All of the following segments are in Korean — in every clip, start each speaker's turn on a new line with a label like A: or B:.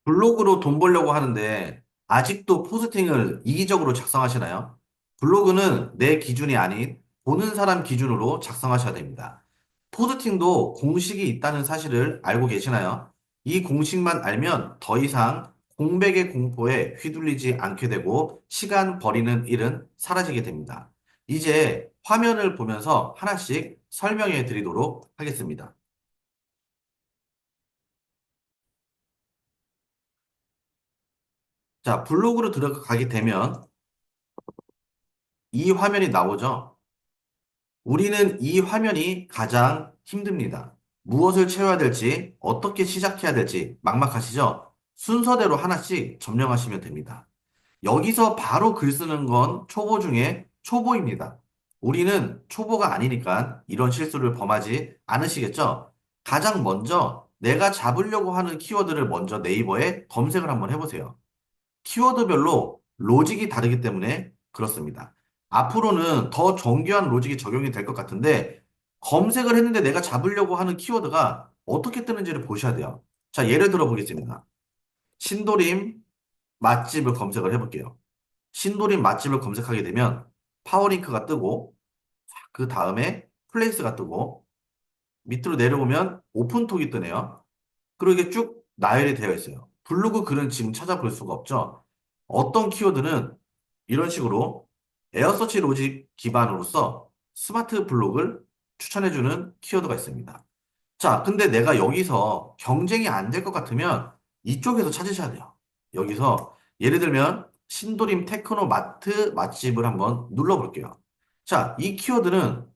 A: 블로그로 돈 벌려고 하는데 아직도 포스팅을 이기적으로 작성하시나요? 블로그는 내 기준이 아닌 보는 사람 기준으로 작성하셔야 됩니다. 포스팅도 공식이 있다는 사실을 알고 계시나요? 이 공식만 알면 더 이상 공백의 공포에 휘둘리지 않게 되고 시간 버리는 일은 사라지게 됩니다. 이제 화면을 보면서 하나씩 설명해 드리도록 하겠습니다. 자, 블로그로 들어가게 되면 이 화면이 나오죠. 우리는 이 화면이 가장 힘듭니다. 무엇을 채워야 될지, 어떻게 시작해야 될지 막막하시죠? 순서대로 하나씩 점령하시면 됩니다. 여기서 바로 글 쓰는 건 초보 중에 초보입니다. 우리는 초보가 아니니까 이런 실수를 범하지 않으시겠죠? 가장 먼저 내가 잡으려고 하는 키워드를 먼저 네이버에 검색을 한번 해보세요. 키워드별로 로직이 다르기 때문에 그렇습니다. 앞으로는 더 정교한 로직이 적용이 될 것 같은데 검색을 했는데 내가 잡으려고 하는 키워드가 어떻게 뜨는지를 보셔야 돼요. 자, 예를 들어 보겠습니다. 신도림 맛집을 검색을 해볼게요. 신도림 맛집을 검색하게 되면 파워링크가 뜨고 그 다음에 플레이스가 뜨고 밑으로 내려오면 오픈톡이 뜨네요. 그리고 이게 쭉 나열이 되어 있어요. 블로그 글은 지금 찾아볼 수가 없죠. 어떤 키워드는 이런 식으로 에어서치 로직 기반으로서 스마트 블록을 추천해주는 키워드가 있습니다. 자, 근데 내가 여기서 경쟁이 안 될 것 같으면 이쪽에서 찾으셔야 돼요. 여기서 예를 들면 신도림 테크노 마트 맛집을 한번 눌러볼게요. 자, 이 키워드는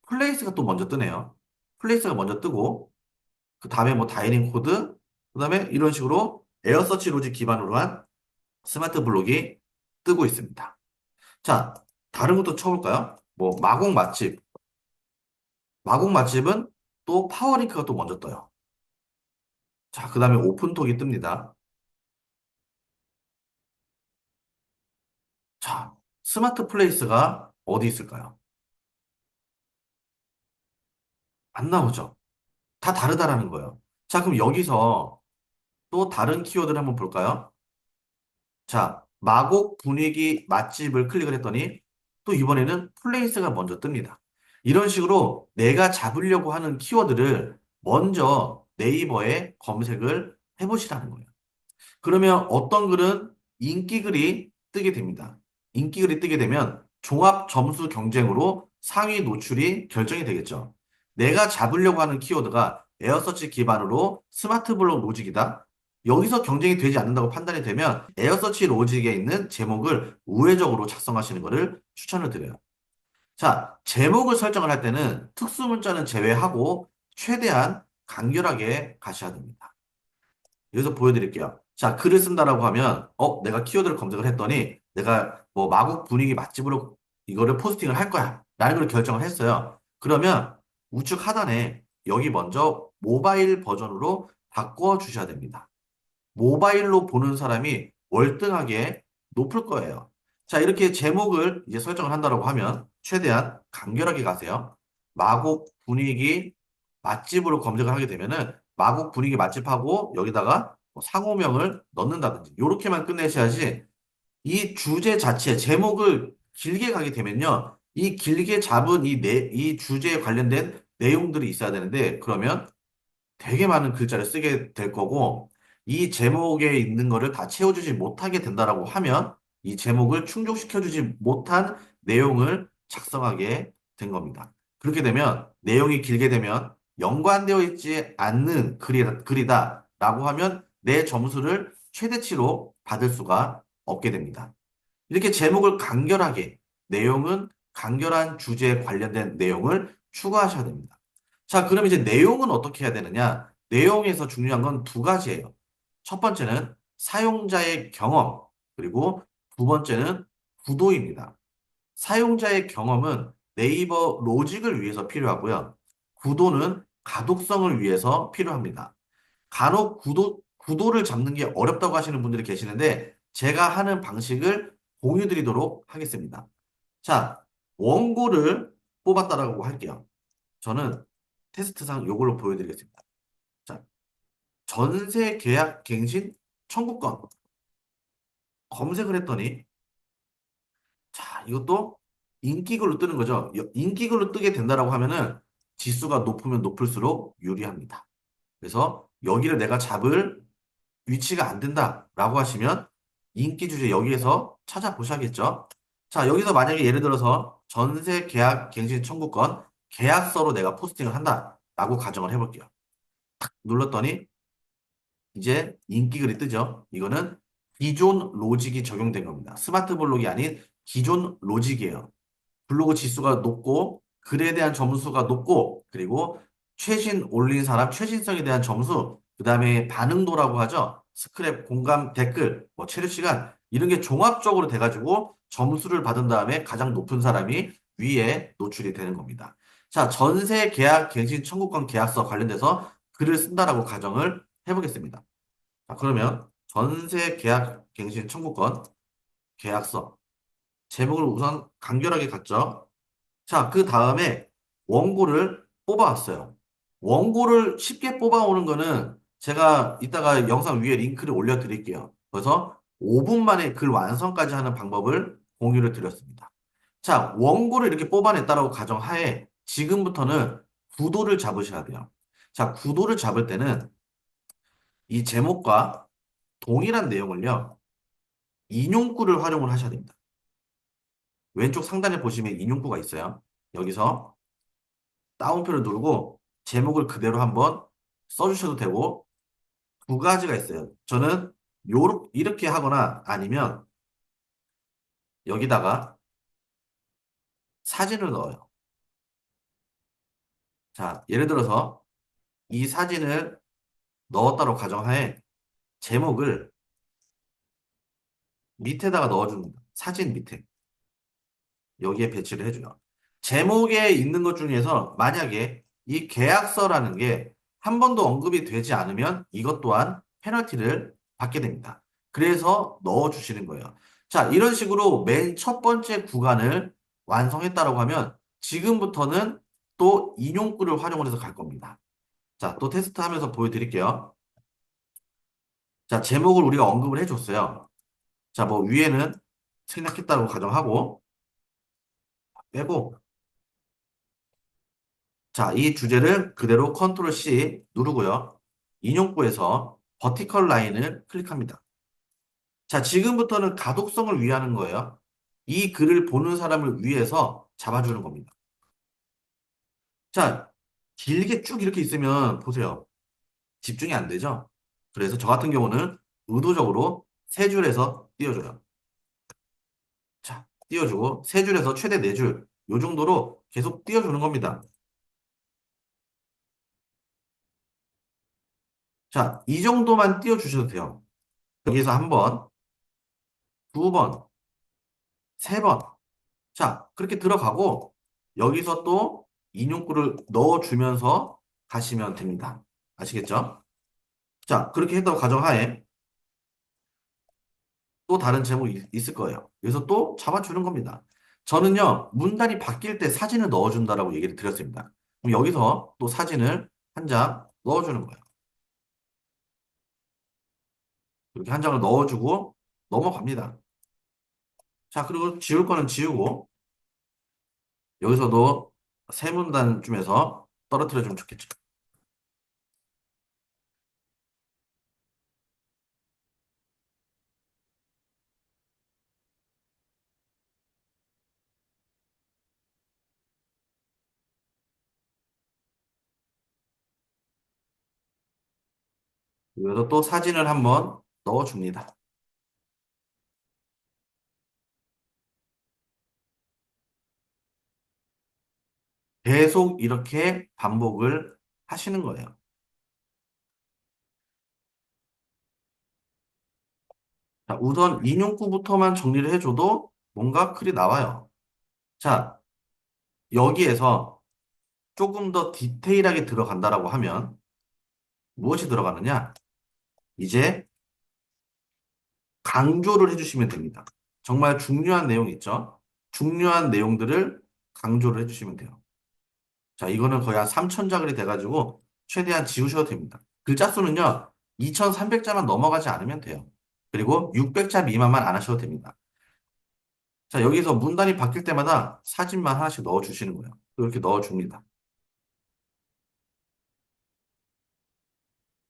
A: 플레이스가 또 먼저 뜨네요. 플레이스가 먼저 뜨고 그 다음에 뭐 다이닝 코드, 그 다음에 이런 식으로 에어서치 로직 기반으로 한 스마트 블록이 뜨고 있습니다. 자, 다른 것도 쳐볼까요? 뭐 마곡 맛집. 마곡 맛집은 또 파워링크가 또 먼저 떠요. 자, 그 다음에 오픈톡이 뜹니다. 자, 스마트 플레이스가 어디 있을까요? 안 나오죠? 다 다르다라는 거예요. 자, 그럼 여기서 또 다른 키워드를 한번 볼까요? 자, 마곡 분위기 맛집을 클릭을 했더니 또 이번에는 플레이스가 먼저 뜹니다. 이런 식으로 내가 잡으려고 하는 키워드를 먼저 네이버에 검색을 해보시라는 거예요. 그러면 어떤 글은 인기 글이 뜨게 됩니다. 인기 글이 뜨게 되면 종합 점수 경쟁으로 상위 노출이 결정이 되겠죠. 내가 잡으려고 하는 키워드가 에어서치 기반으로 스마트 블록 로직이다. 여기서 경쟁이 되지 않는다고 판단이 되면 에어서치 로직에 있는 제목을 우회적으로 작성하시는 것을 추천을 드려요. 자, 제목을 설정을 할 때는 특수 문자는 제외하고 최대한 간결하게 가셔야 됩니다. 여기서 보여드릴게요. 자, 글을 쓴다라고 하면, 내가 키워드를 검색을 했더니, 내가 뭐 마곡 분위기 맛집으로 이거를 포스팅을 할 거야. 라는 걸 결정을 했어요. 그러면 우측 하단에 여기 먼저 모바일 버전으로 바꿔 주셔야 됩니다. 모바일로 보는 사람이 월등하게 높을 거예요. 자, 이렇게 제목을 이제 설정을 한다라고 하면 최대한 간결하게 가세요. 마곡 분위기 맛집으로 검색을 하게 되면은 마곡 분위기 맛집하고 여기다가 뭐 상호명을 넣는다든지 이렇게만 끝내셔야지 이 주제 자체 제목을 길게 가게 되면요. 이 길게 잡은 이 주제에 관련된 내용들이 있어야 되는데 그러면 되게 많은 글자를 쓰게 될 거고, 이 제목에 있는 거를 다 채워주지 못하게 된다라고 하면, 이 제목을 충족시켜주지 못한 내용을 작성하게 된 겁니다. 그렇게 되면, 내용이 길게 되면, 연관되어 있지 않는 글이다라고 하면, 내 점수를 최대치로 받을 수가 없게 됩니다. 이렇게 제목을 간결하게, 내용은 간결한 주제에 관련된 내용을 추가하셔야 됩니다. 자, 그럼 이제 내용은 어떻게 해야 되느냐? 내용에서 중요한 건 두 가지예요. 첫 번째는 사용자의 경험, 그리고 두 번째는 구도입니다. 사용자의 경험은 네이버 로직을 위해서 필요하고요. 구도는 가독성을 위해서 필요합니다. 간혹 구도를 잡는 게 어렵다고 하시는 분들이 계시는데 제가 하는 방식을 공유 드리도록 하겠습니다. 자, 원고를 뽑았다라고 할게요. 저는 테스트상 이걸로 보여드리겠습니다. 자, 전세 계약 갱신 청구권 검색을 했더니 자, 이것도 인기글로 뜨는 거죠. 인기글로 뜨게 된다라고 하면은 지수가 높으면 높을수록 유리합니다. 그래서 여기를 내가 잡을 위치가 안 된다라고 하시면 인기 주제 여기에서 찾아보셔야겠죠. 자, 여기서 만약에 예를 들어서 전세 계약 갱신 청구권 계약서로 내가 포스팅을 한다라고 가정을 해볼게요. 눌렀더니 이제 인기글이 뜨죠. 이거는 기존 로직이 적용된 겁니다. 스마트 블록이 아닌 기존 로직이에요. 블로그 지수가 높고 글에 대한 점수가 높고 그리고 최신 올린 사람 최신성에 대한 점수 그다음에 반응도라고 하죠. 스크랩, 공감, 댓글, 뭐 체류 시간 이런 게 종합적으로 돼가지고 점수를 받은 다음에 가장 높은 사람이 위에 노출이 되는 겁니다. 자, 전세 계약 갱신 청구권 계약서 관련돼서 글을 쓴다라고 가정을 해보겠습니다. 자, 그러면 전세 계약 갱신 청구권 계약서 제목을 우선 간결하게 갔죠. 자, 그 다음에 원고를 뽑아왔어요. 원고를 쉽게 뽑아오는 거는 제가 이따가 영상 위에 링크를 올려드릴게요. 그래서 5분 만에 글 완성까지 하는 방법을 공유를 드렸습니다. 자, 원고를 이렇게 뽑아냈다라고 가정하에 지금부터는 구도를 잡으셔야 돼요. 자, 구도를 잡을 때는 이 제목과 동일한 내용을요, 인용구를 활용을 하셔야 됩니다. 왼쪽 상단에 보시면 인용구가 있어요. 여기서 다운표를 누르고 제목을 그대로 한번 써주셔도 되고 두 가지가 있어요. 저는 이렇게 하거나 아니면 여기다가 사진을 넣어요. 자, 예를 들어서 이 사진을 넣었다고 가정하에 제목을 밑에다가 넣어줍니다. 사진 밑에. 여기에 배치를 해줘요. 제목에 있는 것 중에서 만약에 이 계약서라는 게 한 번도 언급이 되지 않으면 이것 또한 페널티를 받게 됩니다. 그래서 넣어주시는 거예요. 자, 이런 식으로 맨 첫 번째 구간을 완성했다라고 하면 지금부터는 또 인용구를 활용을 해서 갈 겁니다. 자, 또 테스트 하면서 보여드릴게요. 자, 제목을 우리가 언급을 해줬어요. 자, 뭐 위에는 생략했다고 가정하고 빼고 자, 이 주제를 그대로 컨트롤 C 누르고요. 인용구에서 버티컬 라인을 클릭합니다. 자, 지금부터는 가독성을 위하는 거예요. 이 글을 보는 사람을 위해서 잡아주는 겁니다. 자, 길게 쭉 이렇게 있으면 보세요. 집중이 안 되죠? 그래서 저 같은 경우는 의도적으로 세 줄에서 띄워줘요. 자, 띄워주고 세 줄에서 최대 네 줄. 요 정도로 계속 띄워주는 겁니다. 자, 이 정도만 띄워주셔도 돼요. 여기서 한 번, 두 번, 세 번. 자, 그렇게 들어가고 여기서 또 인용구를 넣어주면서 가시면 됩니다. 아시겠죠? 자, 그렇게 했다고 가정하에 또 다른 제목이 있을 거예요. 그래서 또 잡아주는 겁니다. 저는요, 문단이 바뀔 때 사진을 넣어준다라고 얘기를 드렸습니다. 그럼 여기서 또 사진을 한 장 넣어주는 거예요. 이렇게 한 장을 넣어주고 넘어갑니다. 자, 그리고 지울 거는 지우고 여기서도 세 문단쯤에서 떨어뜨려주면 좋겠죠. 여기서 또 사진을 한번 넣어줍니다. 계속 이렇게 반복을 하시는 거예요. 자, 우선 인용구부터만 정리를 해줘도 뭔가 글이 나와요. 자, 여기에서 조금 더 디테일하게 들어간다라고 하면 무엇이 들어가느냐? 이제 강조를 해주시면 됩니다. 정말 중요한 내용 있죠? 중요한 내용들을 강조를 해주시면 돼요. 자, 이거는 거의 한 3천 자글이 돼가지고 최대한 지우셔도 됩니다. 글자 수는요, 2300자만 넘어가지 않으면 돼요. 그리고 600자 미만만 안 하셔도 됩니다. 자, 여기서 문단이 바뀔 때마다 사진만 하나씩 넣어주시는 거예요. 이렇게 넣어줍니다.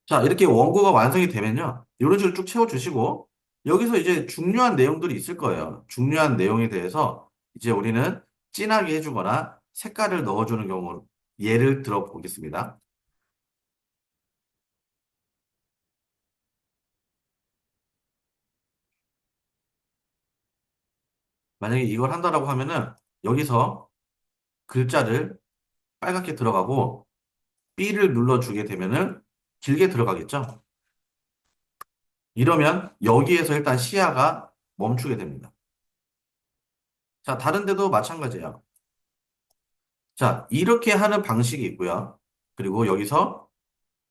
A: 자, 이렇게 원고가 완성이 되면요. 이런 식으로 쭉 채워주시고, 여기서 이제 중요한 내용들이 있을 거예요. 중요한 내용에 대해서 이제 우리는 진하게 해주거나 색깔을 넣어주는 경우, 예를 들어 보겠습니다. 만약에 이걸 한다라고 하면은 여기서 글자를 빨갛게 들어가고 B를 눌러주게 되면은 길게 들어가겠죠? 이러면 여기에서 일단 시야가 멈추게 됩니다. 자, 다른 데도 마찬가지예요. 자, 이렇게 하는 방식이 있고요. 그리고 여기서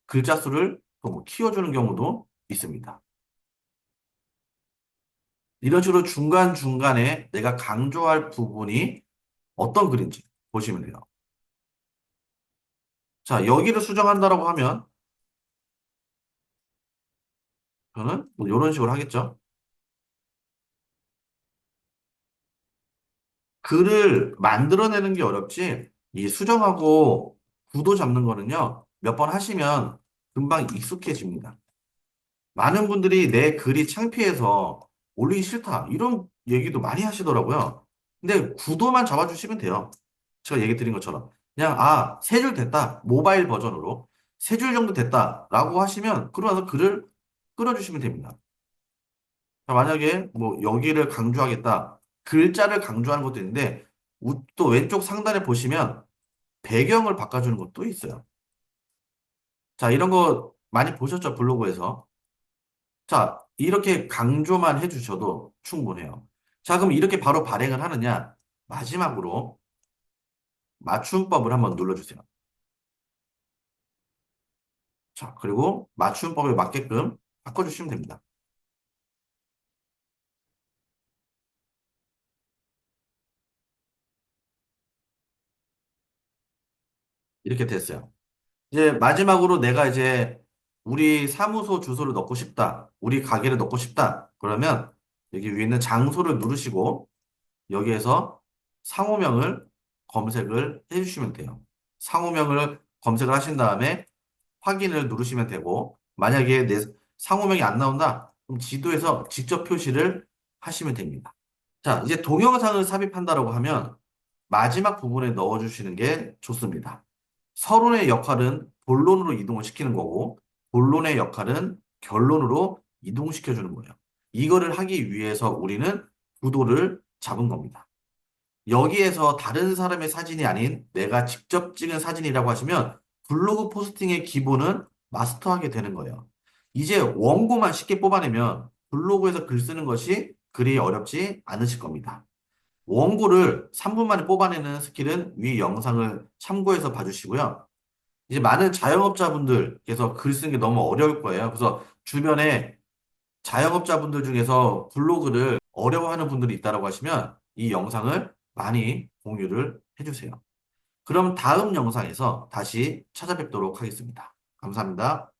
A: 글자 수를 또뭐 키워주는 경우도 있습니다. 이런 식으로 중간중간에 내가 강조할 부분이 어떤 글인지 보시면 돼요. 자, 여기를 수정한다라고 하면 저는 뭐 이런 식으로 하겠죠. 글을 만들어내는 게 어렵지, 이 수정하고 구도 잡는 거는요, 몇 번 하시면 금방 익숙해집니다. 많은 분들이 내 글이 창피해서 올리기 싫다, 이런 얘기도 많이 하시더라고요. 근데 구도만 잡아주시면 돼요. 제가 얘기 드린 것처럼. 그냥, 아, 세 줄 됐다. 모바일 버전으로. 세 줄 정도 됐다라고 하시면, 그러고 나서 글을 끌어주시면 됩니다. 자, 만약에 뭐 여기를 강조하겠다. 글자를 강조하는 것도 있는데, 또 왼쪽 상단에 보시면 배경을 바꿔주는 것도 있어요. 자, 이런 거 많이 보셨죠? 블로그에서. 자, 이렇게 강조만 해주셔도 충분해요. 자, 그럼 이렇게 바로 발행을 하느냐? 마지막으로 맞춤법을 한번 눌러주세요. 자, 그리고 맞춤법에 맞게끔 바꿔주시면 됩니다. 이렇게 됐어요. 이제 마지막으로 내가 이제 우리 사무소 주소를 넣고 싶다. 우리 가게를 넣고 싶다. 그러면 여기 위에 있는 장소를 누르시고 여기에서 상호명을 검색을 해주시면 돼요. 상호명을 검색을 하신 다음에 확인을 누르시면 되고, 만약에 내 상호명이 안 나온다, 그럼 지도에서 직접 표시를 하시면 됩니다. 자, 이제 동영상을 삽입한다라고 하면 마지막 부분에 넣어주시는 게 좋습니다. 서론의 역할은 본론으로 이동을 시키는 거고, 본론의 역할은 결론으로 이동시켜주는 거예요. 이거를 하기 위해서 우리는 구도를 잡은 겁니다. 여기에서 다른 사람의 사진이 아닌 내가 직접 찍은 사진이라고 하시면 블로그 포스팅의 기본은 마스터하게 되는 거예요. 이제 원고만 쉽게 뽑아내면 블로그에서 글 쓰는 것이 그리 어렵지 않으실 겁니다. 원고를 3분 만에 뽑아내는 스킬은 위 영상을 참고해서 봐주시고요. 이제 많은 자영업자분들께서 글 쓰는 게 너무 어려울 거예요. 그래서 주변에 자영업자분들 중에서 블로그를 어려워하는 분들이 있다고 하시면 이 영상을 많이 공유를 해주세요. 그럼 다음 영상에서 다시 찾아뵙도록 하겠습니다. 감사합니다.